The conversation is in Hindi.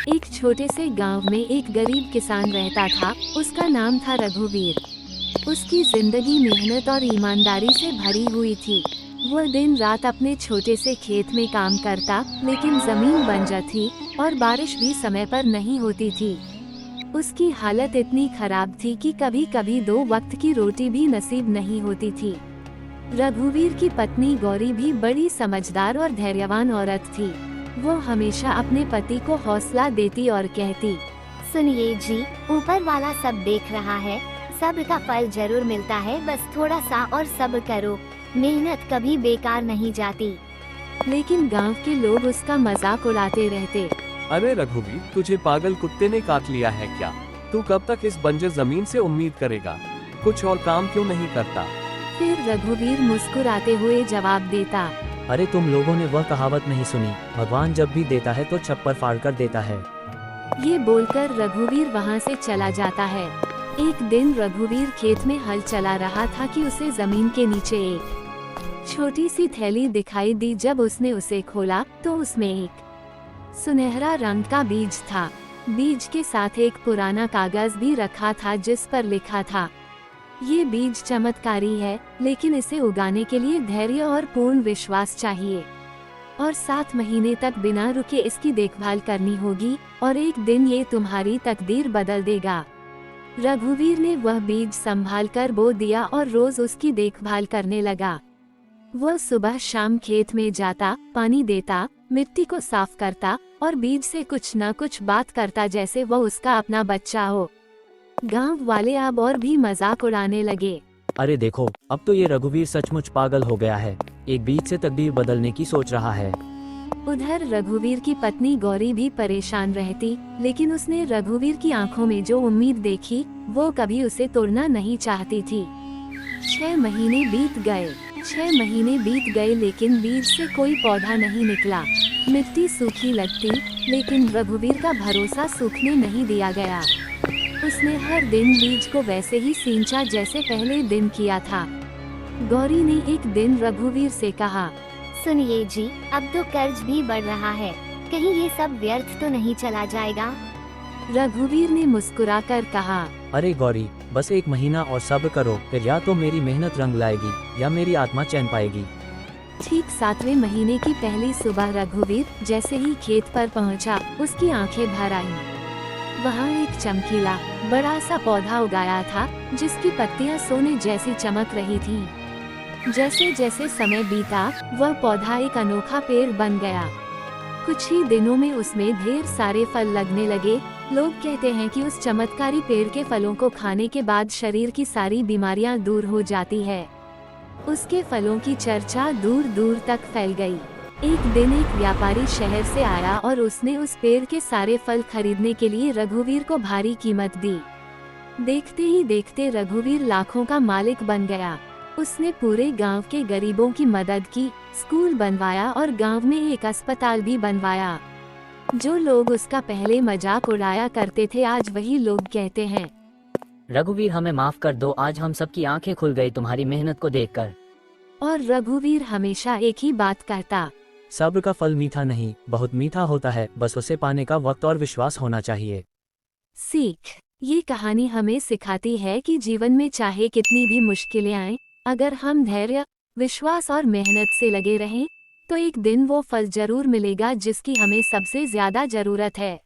एक छोटे से गांव में एक गरीब किसान रहता था। उसका नाम था रघुवीर। उसकी जिंदगी मेहनत और ईमानदारी से भरी हुई थी। वह दिन रात अपने छोटे से खेत में काम करता, लेकिन जमीन बंजर थी और बारिश भी समय पर नहीं होती थी। उसकी हालत इतनी खराब थी कि कभी कभी 2 वक्त की रोटी भी नसीब नहीं होती थी। रघुवीर की पत्नी गौरी भी बड़ी समझदार और धैर्यवान औरत थी। वो हमेशा अपने पति को हौसला देती और कहती, सुनिए जी, ऊपर वाला सब देख रहा है, सब्र का फल जरूर मिलता है, बस थोड़ा सा और सब्र करो, मेहनत कभी बेकार नहीं जाती। लेकिन गांव के लोग उसका मजाक उड़ाते रहते। अरे रघुवीर, तुझे पागल कुत्ते ने काट लिया है क्या? तू कब तक इस बंजर जमीन से उम्मीद करेगा? कुछ और काम क्यों नहीं करता? फिर रघुवीर मुस्कुराते हुए जवाब देता, अरे तुम लोगों ने वह कहावत नहीं सुनी, भगवान जब भी देता है तो छप्पर फाड़ कर देता है। ये बोलकर रघुवीर वहाँ से चला जाता है। एक दिन रघुवीर खेत में हल चला रहा था कि उसे जमीन के नीचे एक छोटी सी थैली दिखाई दी। जब उसने उसे खोला तो उसमें एक सुनहरा रंग का बीज था। बीज के साथ एक पुराना कागज भी रखा था जिस पर लिखा था, ये बीज चमत्कारी है, लेकिन इसे उगाने के लिए धैर्य और पूर्ण विश्वास चाहिए और 7 महीने तक बिना रुके इसकी देखभाल करनी होगी और एक दिन ये तुम्हारी तकदीर बदल देगा। रघुवीर ने वह बीज संभाल कर बो दिया और रोज उसकी देखभाल करने लगा। वह सुबह शाम खेत में जाता, पानी देता, मिट्टी को साफ करता और बीज से कुछ न कुछ बात करता जैसे वह उसका अपना बच्चा हो। गांव वाले अब और भी मजाक उड़ाने लगे। अरे देखो, अब तो ये रघुवीर सचमुच पागल हो गया है, एक बीज से तकदीर बदलने की सोच रहा है। उधर रघुवीर की पत्नी गौरी भी परेशान रहती, लेकिन उसने रघुवीर की आंखों में जो उम्मीद देखी वो कभी उसे तोड़ना नहीं चाहती थी। 6 महीने बीत गए लेकिन बीज से कोई पौधा नहीं निकला। मिट्टी सूखी लगती, लेकिन रघुवीर का भरोसा सूखने नहीं दिया गया। उसने हर दिन बीज को वैसे ही सींचा जैसे पहले दिन किया था। गौरी ने एक दिन रघुवीर से कहा, सुनिए जी, अब तो कर्ज भी बढ़ रहा है, कहीं ये सब व्यर्थ तो नहीं चला जाएगा? रघुवीर ने मुस्कुराकर कहा, अरे गौरी, बस 1 महीना और सब्र करो, फिर या तो मेरी मेहनत रंग लाएगी या मेरी आत्मा चैन पाएगी। ठीक 7वें महीने की पहली सुबह रघुवीर जैसे ही खेत पर पहुंचा, उसकी आंखें भर आईं। वहाँ एक चमकीला बड़ा सा पौधा उगाया था जिसकी पत्तियां सोने जैसी चमक रही थीं। जैसे जैसे समय बीता, वह पौधा एक अनोखा पेड़ बन गया। कुछ ही दिनों में उसमें ढेर सारे फल लगने लगे। लोग कहते हैं कि उस चमत्कारी पेड़ के फलों को खाने के बाद शरीर की सारी बीमारियां दूर हो जाती है। उसके फलों की चर्चा दूर दूर तक फैल गई। एक दिन एक व्यापारी शहर से आया और उसने उस पेड़ के सारे फल खरीदने के लिए रघुवीर को भारी कीमत दी। देखते ही देखते रघुवीर लाखों का मालिक बन गया। उसने पूरे गांव के गरीबों की मदद की, स्कूल बनवाया और गांव में एक अस्पताल भी बनवाया। जो लोग उसका पहले मजाक उड़ाया करते थे, आज वही लोग कहते हैं, रघुवीर हमें माफ कर दो, आज हम सबकी आंखें खुल गई तुम्हारी मेहनत को देखकर। और रघुवीर हमेशा एक ही बात कहता, सब्र का फल मीठा नहीं, बहुत मीठा होता है, बस उसे पाने का वक्त और विश्वास होना चाहिए। सीख। ये कहानी हमें सिखाती है कि जीवन में चाहे कितनी भी मुश्किलें आएं, अगर हम धैर्य, विश्वास और मेहनत से लगे रहें, तो एक दिन वो फल जरूर मिलेगा जिसकी हमें सबसे ज्यादा जरूरत है।